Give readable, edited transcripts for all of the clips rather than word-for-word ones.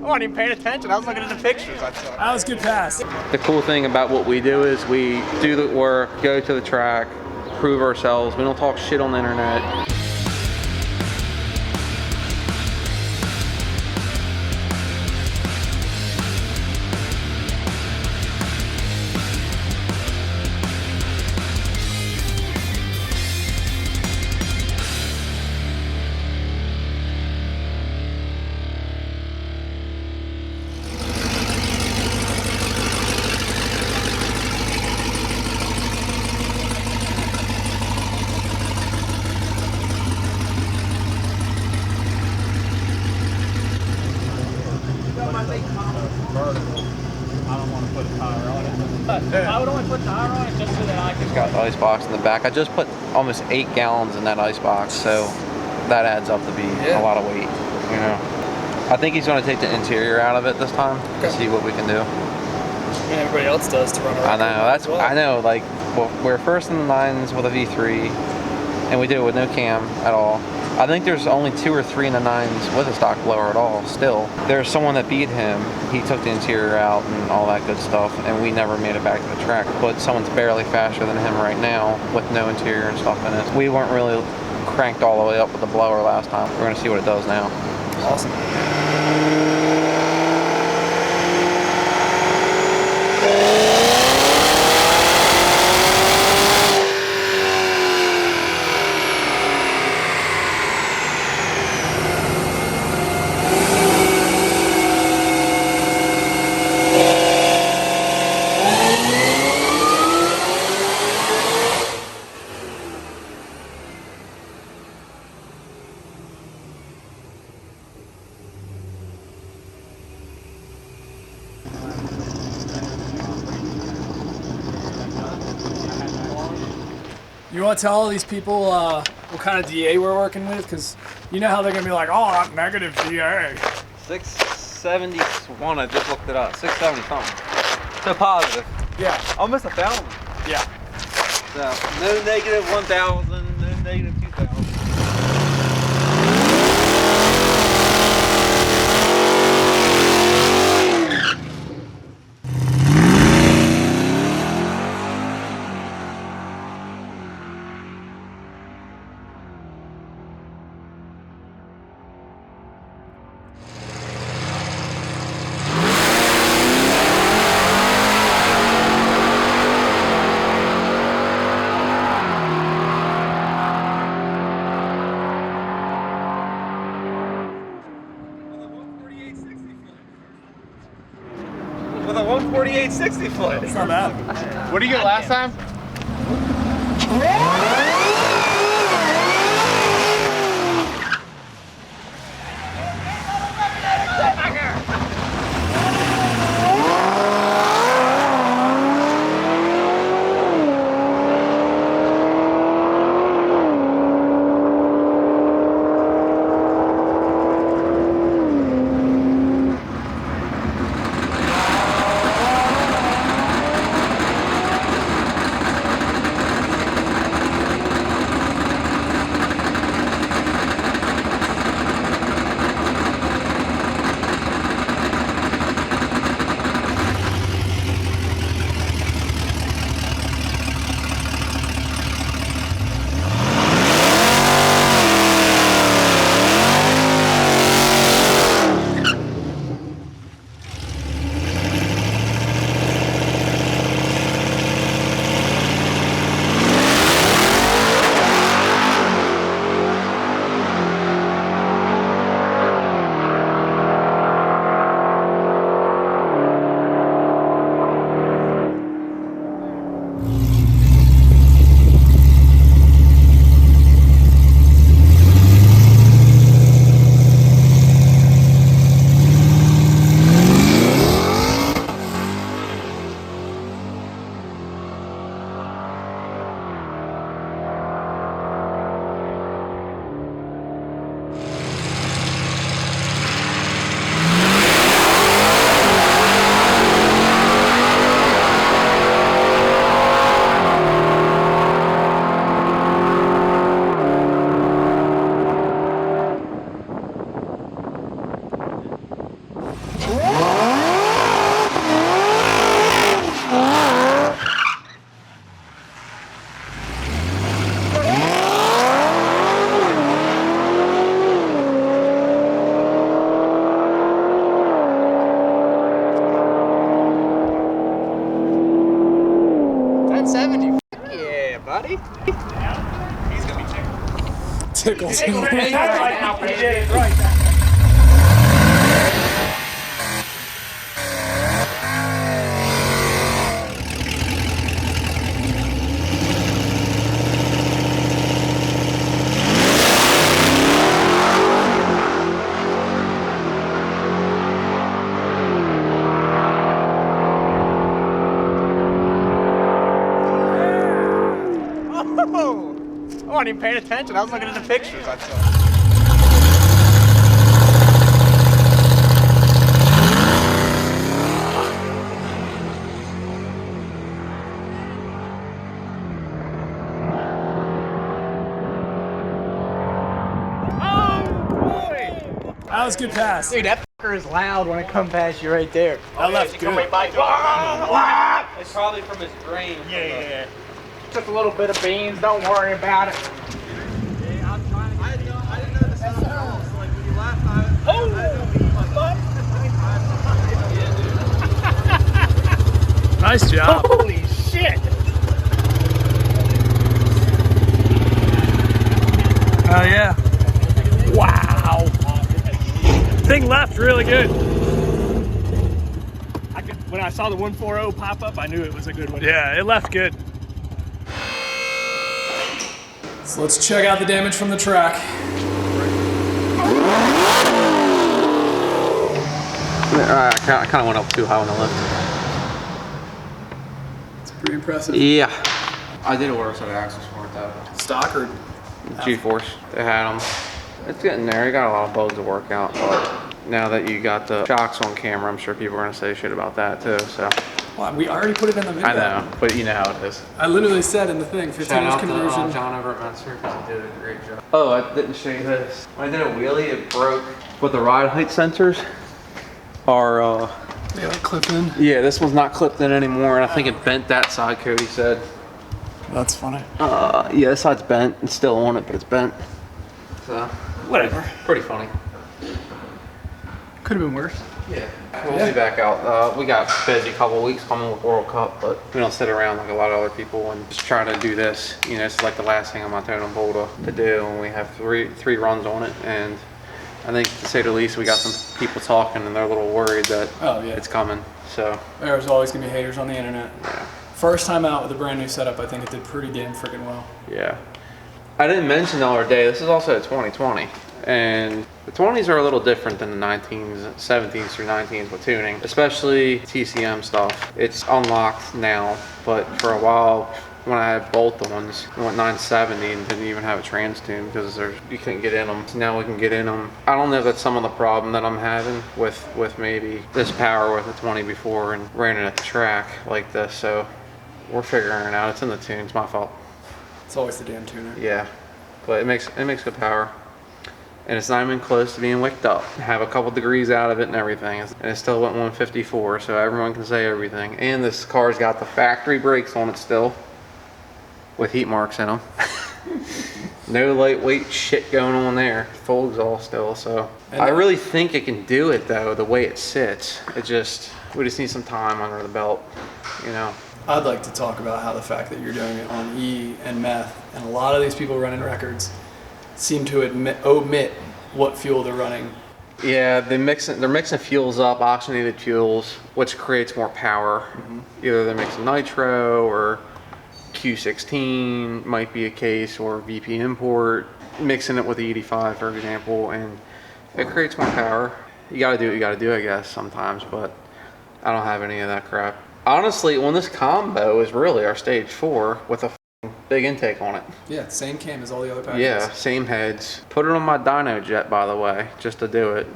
wasn't even paying attention. I was looking at the pictures. That was a good pass. The cool thing about what we do is we do the work, go to the track, prove ourselves. We don't talk shit on the internet. I would only put tire on it just so that I could. It's got the ice box in the back. I just put almost 8 gallons in that ice box, so that adds up to be a lot of weight, you know. I think he's going to take the interior out of it this time to see what we can do. And everybody else does to run around. I know, I know, like, well, we're first in the 9s with a V3, and we did it with no cam at all. I think there's only 2 or 3 in the 9s with a stock blower at all still. There's someone that beat him. He took the interior out and all that good stuff, and we never made it back to the track. But someone's barely faster than him right now with no interior and stuff in it. We weren't really cranked all the way up with the blower last time. We're gonna see what it does now. Awesome. You want to tell all these people what kind of DA we're working with? Because you know how they're going to be like, oh, that negative DA. 671, I just looked it up. 670 something. So positive. Yeah. Almost 1,000. Yeah. So no negative 1,000, no negative 2,000. With a 148.60 foot. It's not bad. What did you get last time? buddy. He's gonna be tickled. Tickles. Right now, he did it right. Oh! I wasn't even paying attention. I was looking at the pictures I saw. That was a good pass. Dude, that fucker is loud when it comes past you right there. That left good. It's probably from his brain. Yeah. Just a little bit of beans. Don't worry about it. I didn't know this was at all. So like when you laughed, Nice job. Holy shit! Oh yeah. Wow. Thing left really good. When I saw the 140 pop up, I knew it was a good one. Yeah, it left good. So let's check out the damage from the track. I kind of went up too high on the lift. It's pretty impressive. Yeah. I did order a set of axles for it though. Stock or G-force, they had them. It's getting there. You got a lot of bugs to work out, but now that you got the shocks on camera, I'm sure people are gonna say shit about that too. So well, we already put it in the video. I know, but you know how it is. I literally said in the thing, 15-inch conversion. John over at Menster because he did a great job. Oh, I didn't show you this. When I did a wheelie, it broke. But the ride height sensors are. They like clip in. Yeah, this one's not clipped in anymore, and I think it bent that side. Cody said. That's funny. Yeah, this side's bent. It's still on it, but it's bent. So Whatever. pretty funny. Could have been worse. Yeah, we'll be back out. We got busy couple weeks coming with World Cup, but we don't sit around like a lot of other people and just try to do this. You know, it's like the last thing on my totem pole to do, and we have three runs on it. And I think, to say the least, we got some people talking, and they're a little worried that it's coming. So there's always gonna be haters on the internet. yeah. First time out with a brand new setup, I think it did pretty damn freaking well. Yeah. I didn't mention the other day, this is also a 2020. And the 20s are a little different than the 19s, 17s through 19s with tuning, especially TCM stuff. It's unlocked now, but for a while, when I had both the ones, I went 970 and didn't even have a trans tune because you couldn't get in them. So now we can get in them. I don't know if that's some of the problem that I'm having with maybe this power with the 20 before and ran it at the track like this. So we're figuring it out. It's in the tune. It's my fault. It's always the damn tuner. Yeah, but it makes good power. And it's not even close to being wicked up. Have a couple degrees out of it and everything. And it still went 154, so everyone can say everything. And this car's got the factory brakes on it still, with heat marks in them. No lightweight shit going on there. Full exhaust still, so. I really think it can do it though, the way it sits. We just need some time under the belt, you know. I'd like to talk about how the fact that you're doing it on E and meth, and a lot of these people running records seem to omit what fuel they're running. Yeah, they're mixing fuels up, oxygenated fuels, which creates more power. Either they're mixing nitro or Q16 might be a case, or VP import, mixing it with the 85, for example, and it creates more power. You gotta do what you gotta do, I guess, sometimes, but I don't have any of that crap. Honestly, on this combo is really our stage 4 with a big intake on it. Yeah, same cam as all the other packages. Yeah, same heads. Put it on my dyno jet, by the way, just to do it.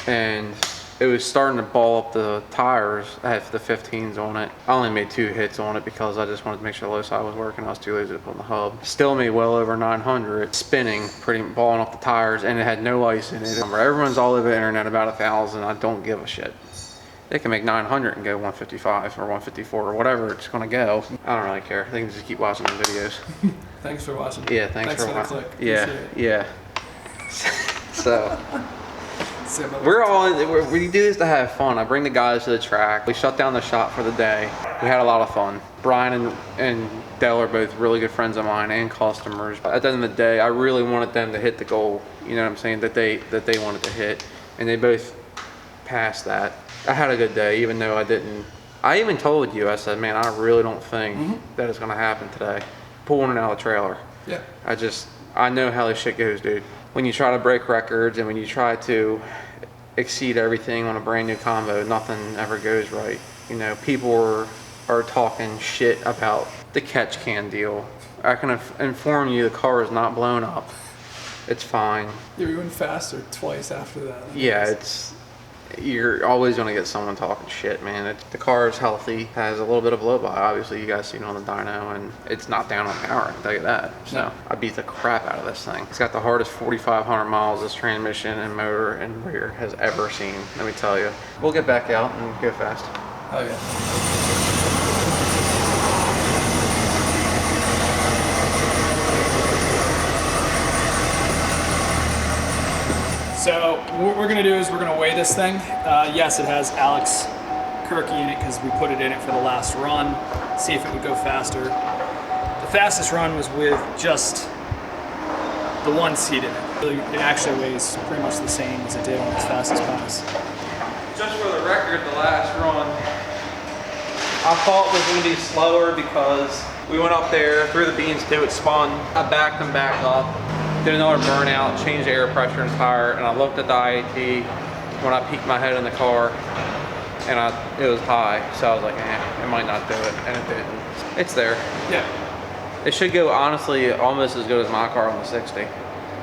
And it was starting to ball up the tires. I had the 15s on it. I only made 2 hits on it because I just wanted to make sure the low side was working. I was too lazy to put on the hub. Still made well over 900, spinning, balling off the tires, and it had no ice in it. Everyone's all over the internet about 1,000. I don't give a shit. They can make 900 and go 155 or 154 or whatever it's gonna go. I don't really care. They can just keep watching the videos. Thanks for watching. Yeah, thanks for the watching. click. Yeah, Appreciate it. yeah. So We do this to have fun. I bring the guys to the track. We shut down the shop for the day. We had a lot of fun. Brian and Dell are both really good friends of mine and customers. At the end of the day, I really wanted them to hit the goal. You know what I'm saying? That they wanted to hit, and they both passed that. I had a good day, even though I didn't. I even told you, I said, man, I really don't think that it's gonna happen today. Pulling it out of the trailer. Yeah. I know how this shit goes, dude. When you try to break records and when you try to exceed everything on a brand new combo, nothing ever goes right. You know, people are talking shit about the catch can deal. I can inform you the car is not blown up. It's fine. You went faster twice after that. Yeah, you're always going to get someone talking shit, man. The car is healthy, has a little bit of blow by. Obviously, you guys seen it on the dyno, and it's not down on power, I can tell you that. So No. I beat the crap out of this thing. It's got the hardest 4,500 miles this transmission and motor and rear has ever seen, let me tell you. We'll get back out and go fast. Oh yeah. So what we're gonna do is we're gonna weigh this thing. Yes, it has Alec's Kirky in it because we put it in it for the last run. See if it would go faster. The fastest run was with just the one seat in it. It actually weighs pretty much the same as it did on its fastest pass. Just for the record, the last run, I thought it was going to be slower because we went up there, threw the beans to it, spun. I backed them back up, did another burnout, changed the air pressure in the tire, and I looked at the IAT when I peeked my head in the car, and it was high, so I was like, it might not do it, and it didn't. It's there. Yeah. It should go, honestly, almost as good as my car on the 60.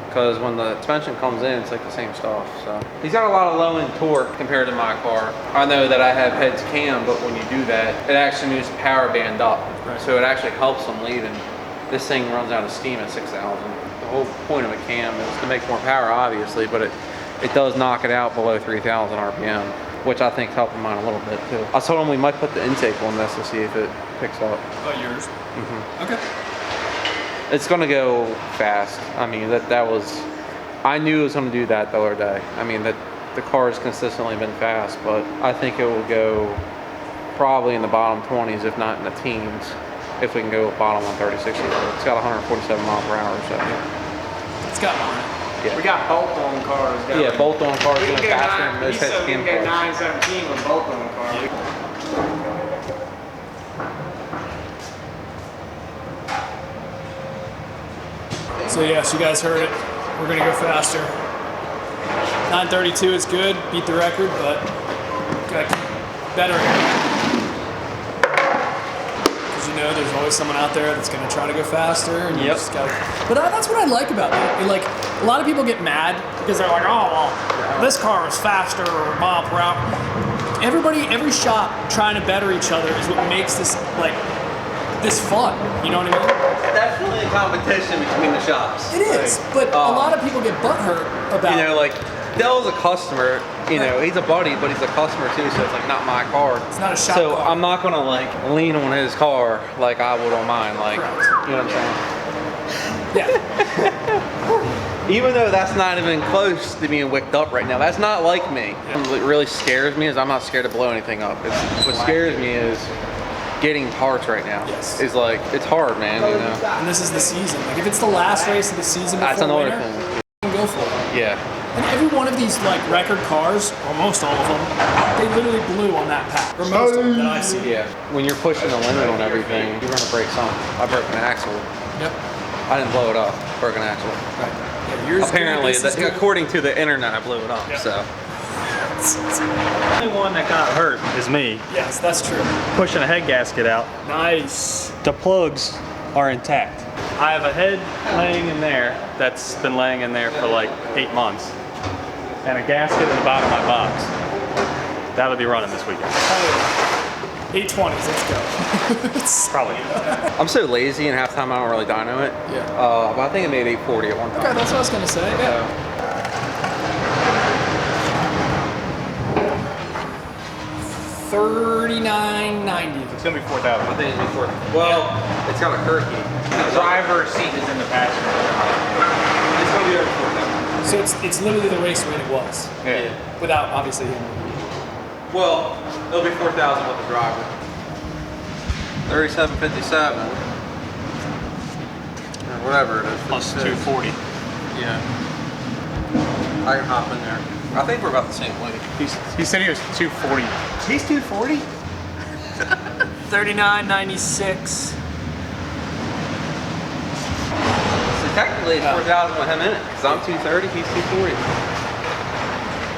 Because when the suspension comes in, it's like the same stuff. So he's got a lot of low end torque compared to my car. I know that I have heads cam, but when you do that, it actually moves the power band up. Right. So it actually helps them leaving. This thing runs out of steam at 6,000. The whole point of a cam is to make more power, obviously, but it does knock it out below 3,000 RPM, which I think helping mine a little bit too. I told him we might put the intake on this to see if it picks up. Oh, yours? Mm-hmm. Okay. It's gonna go fast. I mean, I knew it was gonna do that the other day. I mean, the car has consistently been fast, but I think it will go probably in the bottom 20s, if not in the teens, if we can go bottom on 3060. It's got 147 miles per hour, so. It's got one. Yeah. We got bolt-on cars going. Yeah, bolt-on cars We going can faster than get most head cam cars. 917 with bolt-on cars. So yes, you guys heard it. We're gonna go faster. 932 is good, beat the record, but gotta keep bettering it. Because you know there's always someone out there that's gonna try to go faster, and you just gotta. But that's what I like about it. Like a lot of people get mad because they're like, oh well, this car is faster or mile per hour. Every shop trying to better each other is what makes this this fun. You know what I mean? Definitely a competition between the shops. It is, but a lot of people get butthurt about. You know, like Dell's a customer. You know, he's a buddy, but he's a customer too. So it's like not my car. It's not a shop So car. I'm not gonna like lean on his car like I would on mine. Like, Correct. you know what I'm saying? Yeah. Even though that's not even close to being wicked up right now. That's not like me. What really scares me is I'm not scared to blow anything up. What scares me is getting parts right now. Yes. Is like, it's hard, man, you know? And this is the season. Like if it's the last race of the season before That's another winter, thing. you can go for it. Yeah. And every one of these like record cars, or most all of them, they literally blew on that pack. Or most of them that I've seen. Yeah. When you're pushing the limit on everything, you're gonna break something. I broke an axle. Yep. I didn't blow it up. Broke an axle. Right. Yeah, yours Apparently, good, this is good. according to the internet, I blew it up. Yep. So. The only one that got hurt is me. Yes, that's true. Pushing a head gasket out. Nice. The plugs are intact. I have a head laying in there that's been laying in there for like 8 months. And a gasket in the bottom of my box. That'll be running this weekend. 820s, let's go. Probably. I'm so lazy, and half the time I don't really dyno it. Yeah. But I think I made 840 at one time. Okay, that's what I was gonna say. Yeah. 39.90. It's gonna be 4,000. I think it's before. Well, it's got a Kirky. The driver's seat is in the passenger. It's gonna be over 4,000. So it's literally the race weight it was. Yeah. Without obviously him. Well, it'll be 4,000 with the driver. 3757. Or whatever it is. Plus 240. Yeah. I can hop in there. I think we're about the same weight. He said he was 240. He's 240? 39.96. So technically it's 4,000 with him in it. Because I'm 230, he's 240.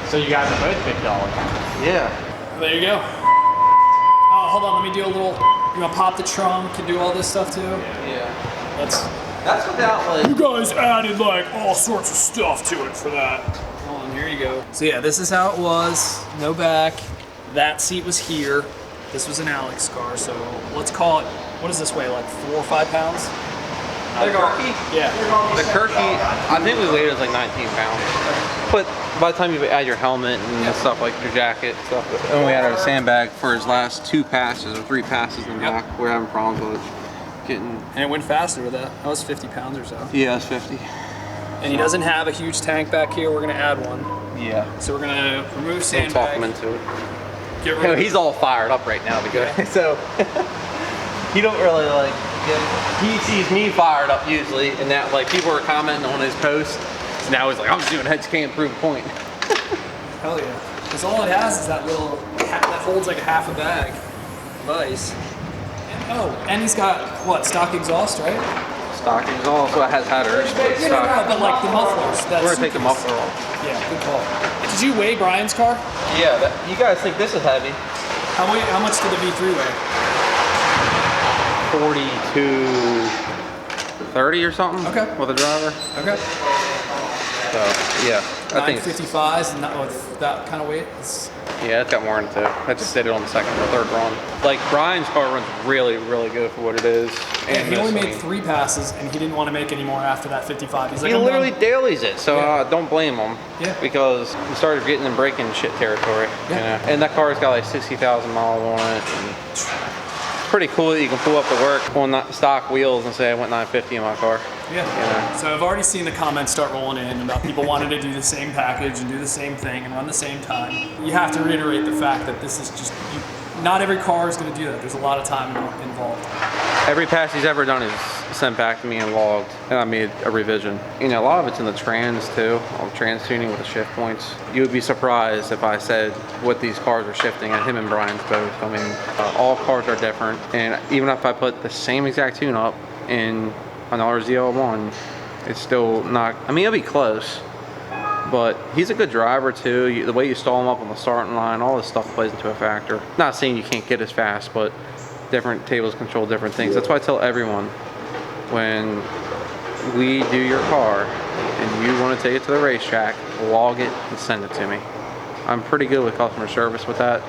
So you guys are both big dollars. Yeah. There you go. Oh, hold on, let me do a little, you know, pop the trunk and do all this stuff too. Yeah. That's without like... You guys added like all sorts of stuff to it for that. Hold on, here you go. So yeah, this is how it was. No back. That seat was here. This was an Alex car, so let's call it, what does this weigh, like 4 or 5 pounds? The Kirky? Yeah. The Kirky, I think we weighed it was like 19 pounds. But by the time you add your helmet and stuff like your jacket and stuff. And we added a sandbag for his last 2 passes or 3 passes in the back. We're having problems with it. And it went faster with that. That was 50 pounds or so. Yeah, it's 50. And he doesn't have a huge tank back here. We're gonna add one. Yeah. So we're gonna remove We'll sandbag. talk him into it. Get rid of He's all fired up right now because so he don't really like. He sees me fired up usually, and that like people are commenting on his post. So now he's like, I'm just doing heads can't prove a point. Hell yeah. Because all it has is that little, that holds like a half a bag of ice. And he's got, what, stock exhaust, right? Stock exhaust, so it has headers. No, but like the mufflers. We're gonna take the muffler off. Yeah, good call. Did you weigh Brian's car? Yeah, you guys think this is heavy? How much did the V3 weigh? 42.30 or something. Okay. With a driver. Okay. So yeah, I think 955s and not with that kind of weight. yeah, it's got more into it. I just did it on the second or third run. Like Brian's car runs really, really good for what it is. And he only made 3 passes, and he didn't want to make any more after that 55. He's like, He literally dailies it, so don't blame him. Yeah. Because he started getting in braking shit territory. Yeah. You know? And that car's got like 60,000 miles on it. And it's pretty cool that you can pull up to work on stock wheels and say I went 950 in my car. Yeah. You know? So I've already seen the comments start rolling in about people wanting to do the same package and do the same thing and run the same time. You have to reiterate the fact that this is just, not every car is going to do that. There's a lot of time involved. Every pass he's ever done is sent back to me and logged, and I made a revision. You know, a lot of it's in the trans too, all the trans tuning with the shift points. You would be surprised if I said what these cars are shifting, and him and Brian's both. I mean, all cars are different, and even if I put the same exact tune up in an RZL1, it's still not, I mean, it'll be close, but he's a good driver too. The way you stall him up on the starting line, all this stuff plays into a factor. Not saying you can't get as fast, but different tables control different things. That's why I tell everyone, when we do your car and you want to take it to the racetrack, log it and send it to me. I'm pretty good with customer service with that.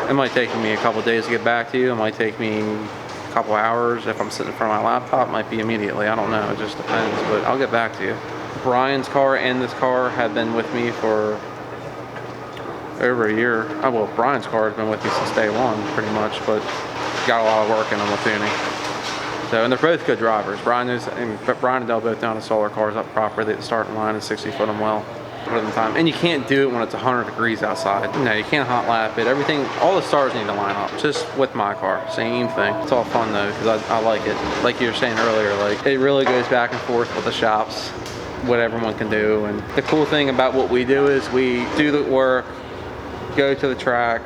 It might take me a couple days to get back to you. It might take me a couple hours. If I'm sitting in front of my laptop, it might be immediately. I don't know. It just depends, but I'll get back to you. Brian's car and this car have been with me for over a year. Oh, well, Brian's car has been with me since day one, pretty much, but got a lot of work in them with tuning. So, and they're both good drivers. Brian and Dell both down the solar cars up properly at the starting line and 60-foot them well for the time. And you can't do it when it's 100 degrees outside. No, you can't hot lap it. Everything, all the stars need to line up. Just with my car, same thing. It's all fun though, because I like it. Like you were saying earlier, like it really goes back and forth with the shops, what everyone can do. And the cool thing about what we do is we do the work, go to the track,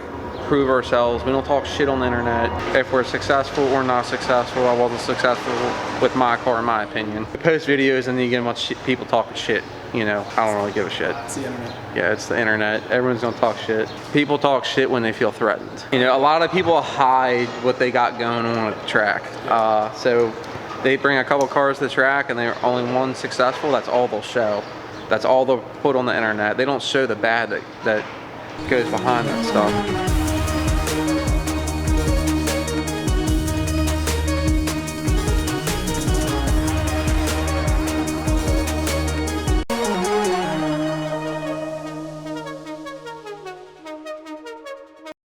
prove ourselves. We don't talk shit on the internet. If we're successful or not successful, I wasn't successful with my car in my opinion. I post videos and then you get a bunch of people talking shit. You know, I don't really give a shit. It's the internet. Yeah, it's the internet. Everyone's gonna talk shit. People talk shit when they feel threatened. You know, a lot of people hide what they got going on at the track. So they bring a couple cars to the track and they're only one successful, that's all they'll show. That's all they'll put on the internet. They don't show the bad that goes behind that stuff.